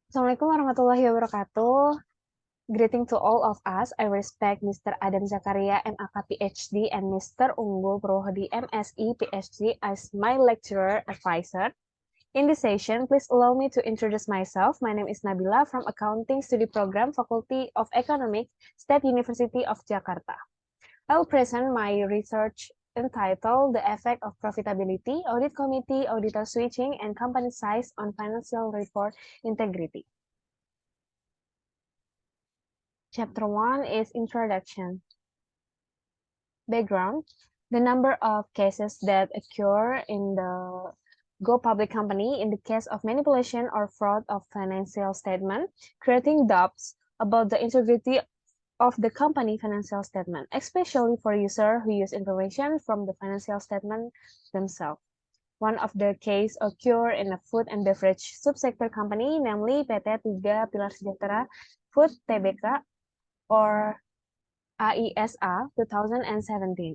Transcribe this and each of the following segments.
Assalamualaikum warahmatullahi wabarakatuh. Greeting to all of us. I respect Mr. Adam Zakaria, MAK PhD, and Mr. Unggul Prohodi, MSI PhD, as my lecturer advisor. In this session, please allow me to introduce myself. My name is Nabila from Accounting Study Program, Faculty of Economics, State University of Jakarta. I will present my research entitled The Effect of Profitability, Audit Committee, Auditor Switching, and Company Size on Financial Report Integrity. Chapter 1 is Introduction. Background. The number of cases that occur in the go public company in the case of manipulation or fraud of financial statement, creating doubts about the integrity of the company financial statement, especially for users who use information from the financial statement themselves. One of the cases occurred in a food and beverage subsector company, namely PT 3 Pilar Sejahtera Food Tbk or AISA 2017.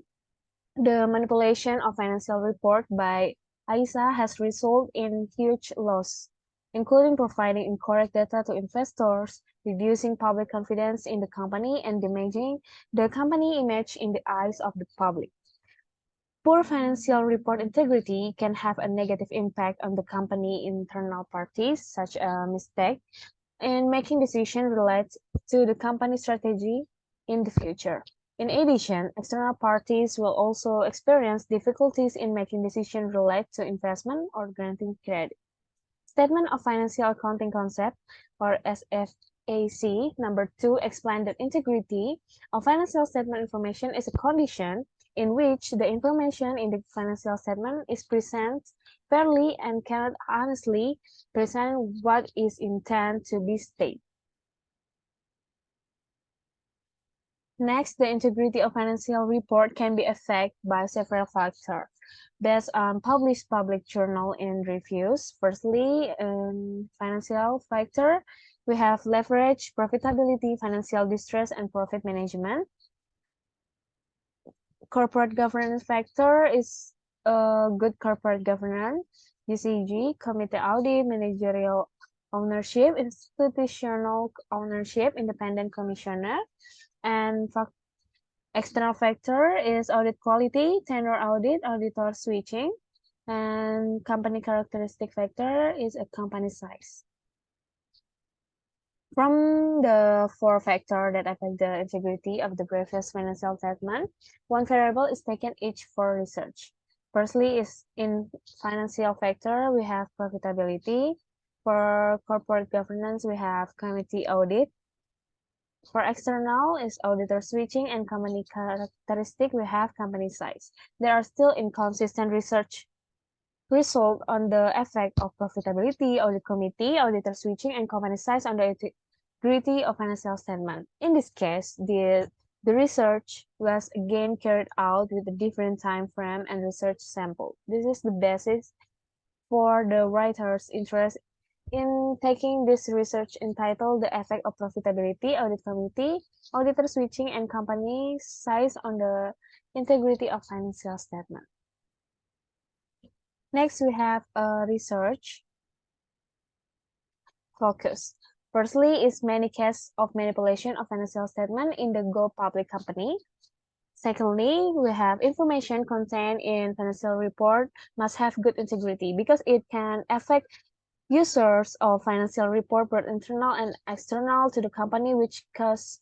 The manipulation of financial report by AISA has resulted in huge loss, including providing incorrect data to investors, reducing public confidence in the company, and damaging the company image in the eyes of the public. Poor financial report integrity can have a negative impact on the company internal parties, such as mistake in making decisions related to the company strategy in the future. In addition, external parties will also experience difficulties in making decisions related to investment or granting credit. Statement of Financial Accounting Concept, or SFAC, number 2, explains that integrity of financial statement information is a condition in which the information in the financial statement is presented fairly and cannot honestly present what is intended to be stated. Next, the integrity of financial report can be affected by several factors based on published public journal and reviews. Firstly, financial factor, we have leverage, profitability, financial distress, and profit management. Corporate governance factor is good corporate governance, GCG, committee audit, managerial ownership, institutional ownership, independent commissioner, and external factor is audit quality, tenure audit, auditor switching, and company characteristic factor is a company size. From the four factors that affect the integrity of the previous financial statement, one variable is taken each for research. Firstly, is in financial factor, we have profitability. For corporate governance, we have committee audit. For external is auditor switching, and company characteristic, we have company size. There are still inconsistent research result on the effect of profitability, audit committee, auditor switching, and company size on the integrity of financial statement. In this case, the research was again carried out with a different time frame and research sample. This is the basis for the writer's interest in taking this research entitled The Effect of Profitability, Audit Committee, Auditor Switching, and Company Size on the Integrity of Financial Statement. Next, we have a research focus. Firstly, is many cases of manipulation of financial statement in the go public company. Secondly, we have information contained in financial report must have good integrity because it can affect users of financial report, both internal and external to the company, which cause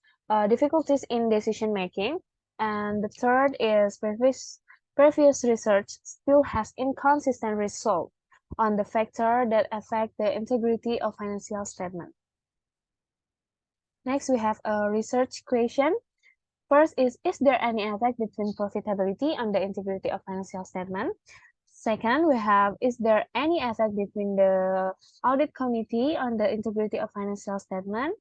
difficulties in decision making. And the third is previous research still has inconsistent result on the factor that affect the integrity of financial statement. Next, we have a research question. First is there any effect between profitability and the integrity of financial statement? Second, we have, is there any effect between the audit committee on the integrity of financial statement?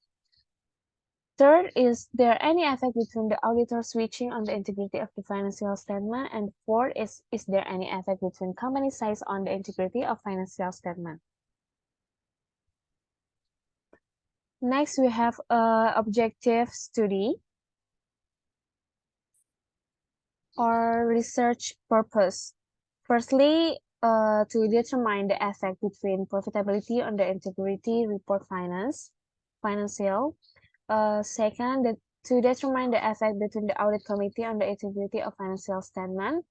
Third, is there any effect between the auditor switching on the integrity of the financial statement? And fourth, is there any effect between company size on the integrity of financial statement? Next, we have objective study or research purpose. Firstly, to determine the effect between profitability on the integrity report financial. Second, to determine the effect between the audit committee on the integrity of financial statement.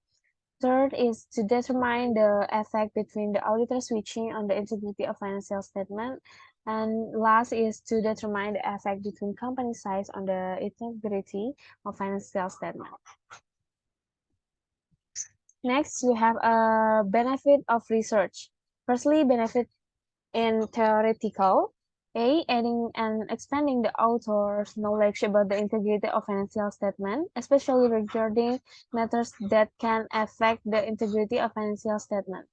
Third is to determine the effect between the auditor switching on the integrity of financial statement. And last is to determine the effect between company size on the integrity of financial statement. Next, we have a benefit of research. Firstly, benefit in theoretical. A. Adding and expanding the author's knowledge about the integrity of financial statement, especially regarding matters that can affect the integrity of financial statement.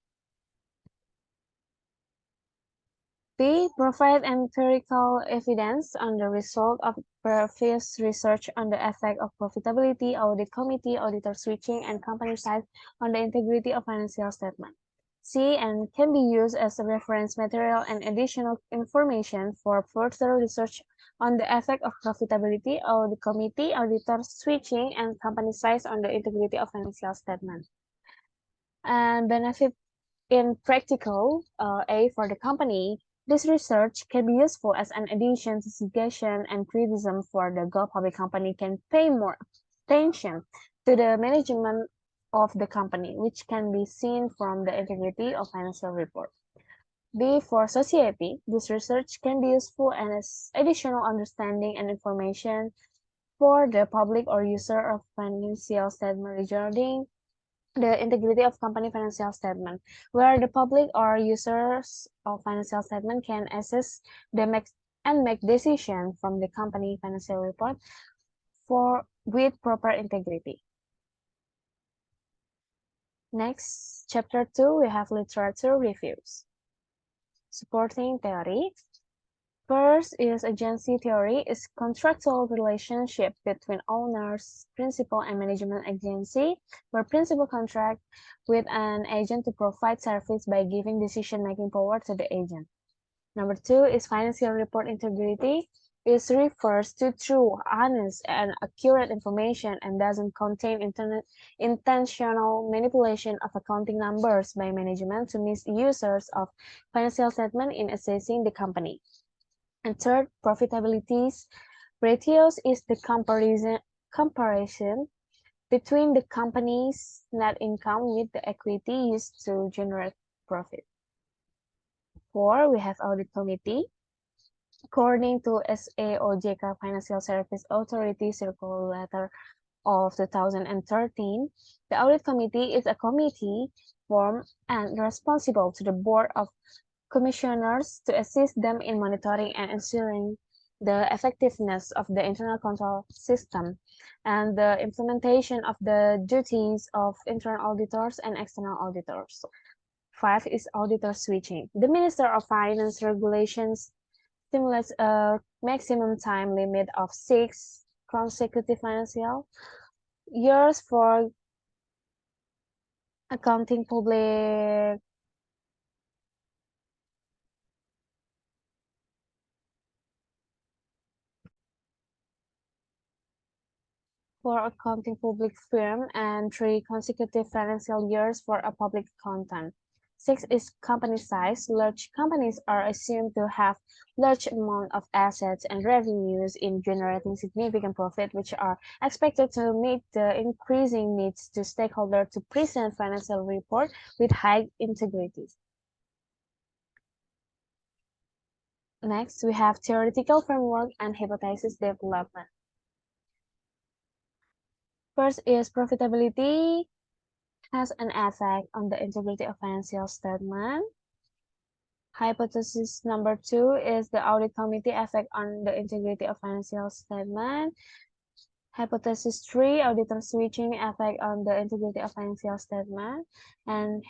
B. Provide empirical evidence on the result of previous research on the effect of profitability, audit committee, auditor switching, and company size on the integrity of financial statement. C. And can be used as a reference material and additional information for further research on the effect of profitability, audit committee, auditor switching, and company size on the integrity of financial statement. And benefit in practical, A, for the company, this research can be useful as an addition to suggestion and criticism for the Go Public company can pay more attention to the management of the company, which can be seen from the integrity of financial report. B, for society, this research can be useful as additional understanding and information for the public or user of financial statement regarding the integrity of company financial statement, where the public or users of financial statement can access the make decision from the company financial report with proper integrity. Next, chapter 2, we have literature reviews. Supporting theory. First is agency theory is contractual relationship between owners, principal, and management agency, where principal contract with an agent to provide service by giving decision-making power to the agent. Number 2 is financial report integrity. It refers to true, honest, and accurate information and doesn't contain intentional manipulation of accounting numbers by management to misusers of financial statement in assessing the company. And third, profitability ratios is the comparison between the company's net income with the equity used to generate profit. 4, we have audit committee. According to SAOJK Financial Service Authority Circular Letter of 2013, the audit committee is a committee formed and responsible to the board of commissioners to assist them in monitoring and ensuring the effectiveness of the internal control system and the implementation of the duties of internal auditors and external auditors. 5 is auditor switching. The Minister of Finance regulations stimulates a maximum time limit of 6 consecutive financial years for accounting public firm and 3 consecutive financial years for a public accountant. 6 is company size. Large companies are assumed to have large amount of assets and revenues in generating significant profit, which are expected to meet the increasing needs to stakeholders to present financial report with high integrity. Next, we have theoretical framework and hypothesis development. First is profitability has an effect on the integrity of financial statement. Hypothesis number 2 is the audit committee effect on the integrity of financial statement. Hypothesis 3, auditor switching effect on the integrity of financial statement. And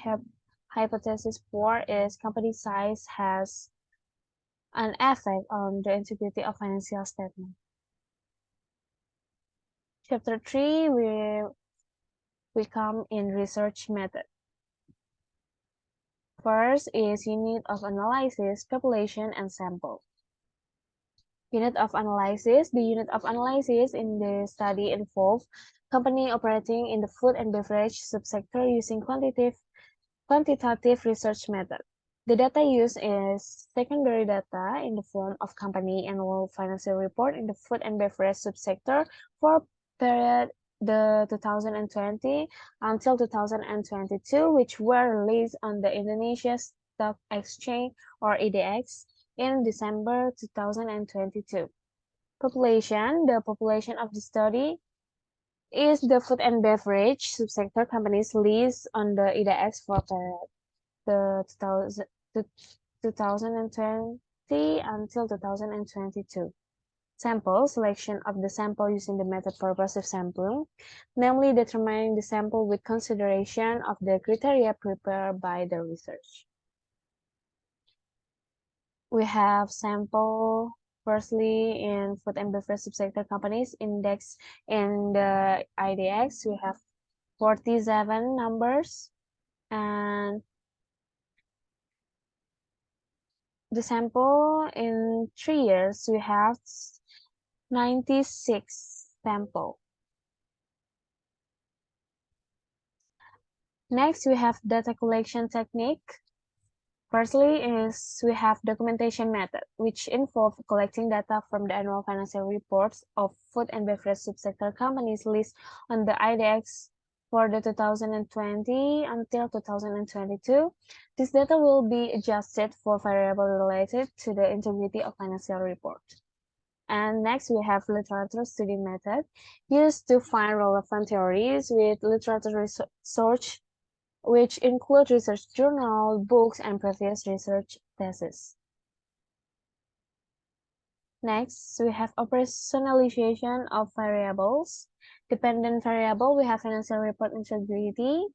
hypothesis 4 is company size has an effect on the integrity of financial statement. Chapter 3, we come in research method. First is unit of analysis, population, and sample. Unit of analysis. The unit of analysis in the study involved company operating in the food and beverage subsector using quantitative Quantitative research method. The data used is secondary data in the form of company annual financial report in the food and beverage subsector for period the 2020 until 2022, which were released on the Indonesia Stock Exchange or EDX in December 2022. Population. The population of the study is the food and beverage subsector companies list on the IDX for the 2020 until 2022. Sample selection of the sample using the method purposive sampling, namely determining the sample with consideration of the criteria prepared by the research. We have sample firstly in food and beverage subsector companies index in the IDX. We have 47 numbers, and the sample in 3 years we have 96 sample. Next, we have data collection technique. Firstly is we have documentation method, which involve collecting data from the annual financial reports of food and beverage subsector companies list on the IDX for the 2020 until 2022. This data will be adjusted for variable related to the integrity of financial report. And next we have literature study method, used to find relevant theories with literature research, which include research journal, books, and previous research theses. Next, we have operationalization of variables. Dependent variable, we have financial report integrity.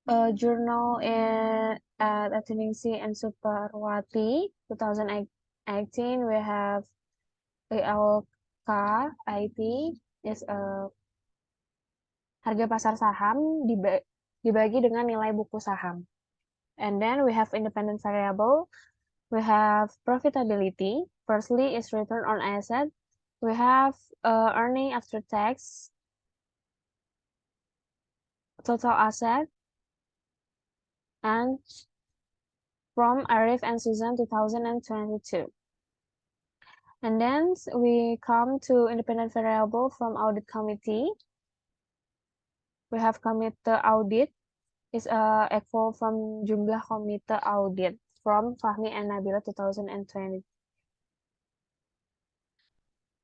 A journal at Akuntansi and Superwati, 2018, we have LK is a harga pasar saham dibagi dengan nilai buku saham. And then we have independent variable. We have profitability. Firstly is return on asset. We have earning after tax, total asset, and from Arif and Susan 2022. And then we come to independent variable from audit committee. We have committee audit is equal from jumlah komite audit from Fahmi and Nabila 2020.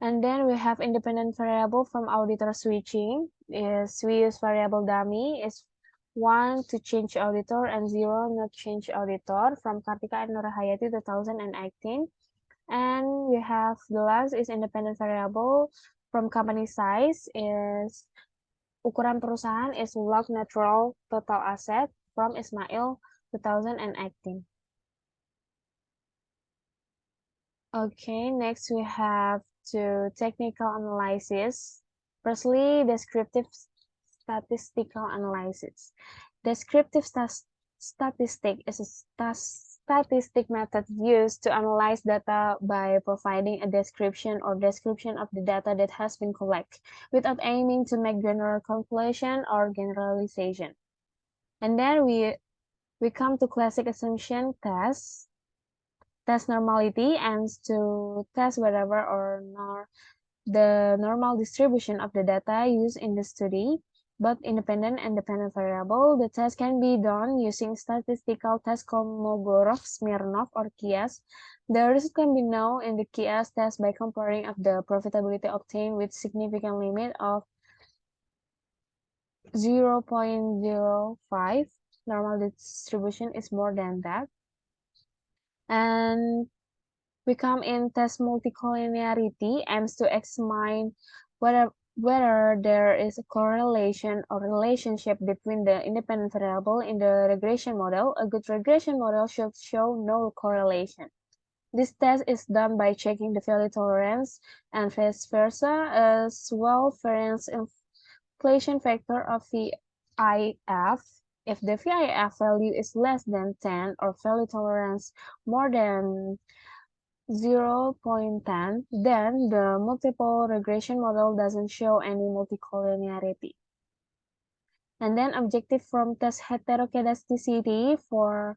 And then we have independent variable from auditor switching. Is we use variable dummy is 1 to change auditor and 0 not change auditor from Kartika and Nurhayati 2018. And we have the last is independent variable from company size is ukuran perusahaan is log natural total asset from Ismail 2018. Okay, next we have to technical analysis. Firstly, descriptive statistical analysis. Descriptive statistic is a statistic method used to analyze data by providing a description or description of the data that has been collected without aiming to make general conclusion or generalization. And then we come to classic assumption test. Test normality aims to test whether or not the normal distribution of the data used in the study, both independent and dependent variable. The test can be done using statistical test Kolmogorov-Smirnov or Kias. The result can be known in the Kias test by comparing of the profitability obtained with significant limit of 0.05. Normal distribution is more than that. And we come in test multicollinearity aims to examine whether there is a correlation or relationship between the independent variable in the regression model. A good regression model should show no correlation. This test is done by checking the failure tolerance and vice versa, as well variance inflation factor of VIF. If the VIF value is less than 10 or failure tolerance more than 0.10, then the multiple regression model doesn't show any multicollinearity. And then objective from test heteroscedasticity for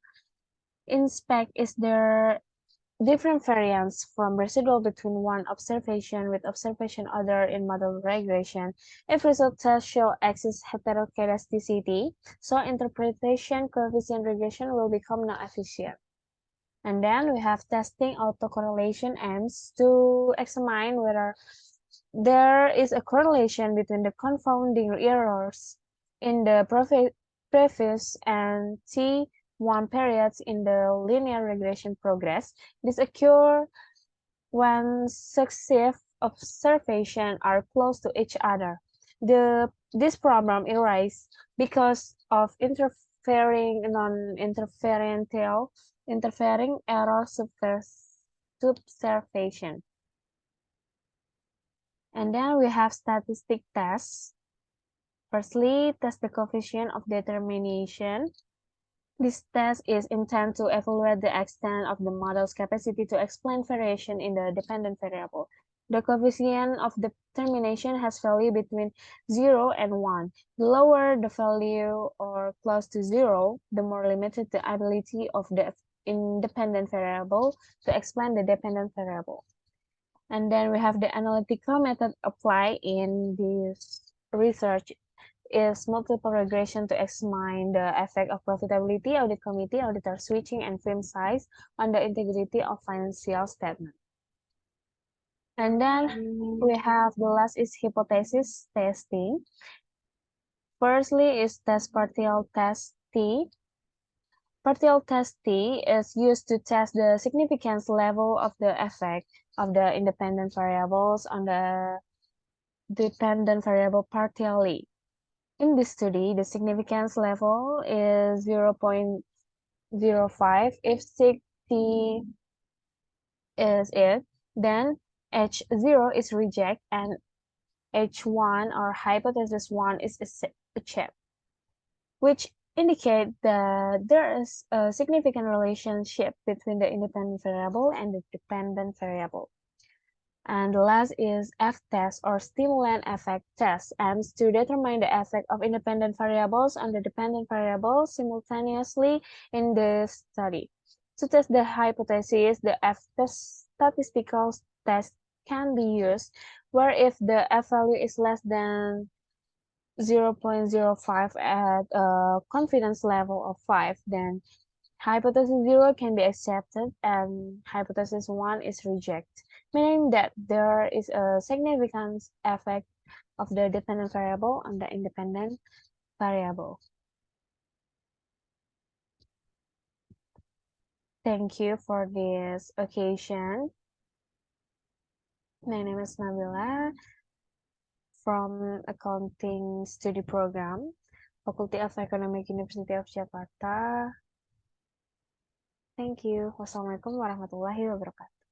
inspect is there different variance from residual between one observation with observation other in model regression. If result test show excess heteroscedasticity, so interpretation coefficient regression will become non efficient. And then we have testing autocorrelation aims to examine whether there is a correlation between the confounding errors in the previous and T1 periods in the linear regression progress. This occurs when successive observations are close to each other. This problem arises because of interfering non-interferential interfering error subservation. And then we have statistic tests. Firstly, test the coefficient of determination. This test is intended to evaluate the extent of the model's capacity to explain variation in the dependent variable. The coefficient of determination has value between 0 and 1. The lower the value or close to 0, the more limited the ability of the independent variable to explain the dependent variable. And then we have the analytical method applied in this research is multiple regression to examine the effect of profitability, audit committee, auditor switching, and firm size on the integrity of financial statement. And then we have the last is hypothesis testing. Firstly is test partial test T. Partial test T is used to test the significance level of the effect of the independent variables on the dependent variable partially. In this study, the significance level is 0.05. If 60 is it, then H0 is reject and H1 or hypothesis 1 is achieved, which indicate that there is a significant relationship between the independent variable and the dependent variable. And the last is F-test or stimulant effect test, aims to determine the effect of independent variables on the dependent variables simultaneously in the study. To test the hypothesis, the F-test statistical test can be used, where if the F value is less than 0.05 at a confidence level of 5, then hypothesis 0 can be accepted and hypothesis 1 is rejected, meaning that there is a significant effect of the dependent variable on the independent variable. Thank you for this occasion. My name is Nabila from Accounting Study Program, Fakulty of Ekonomi, University of Jakarta. Thank you. Wassalamualaikum warahmatullahi wabarakatuh.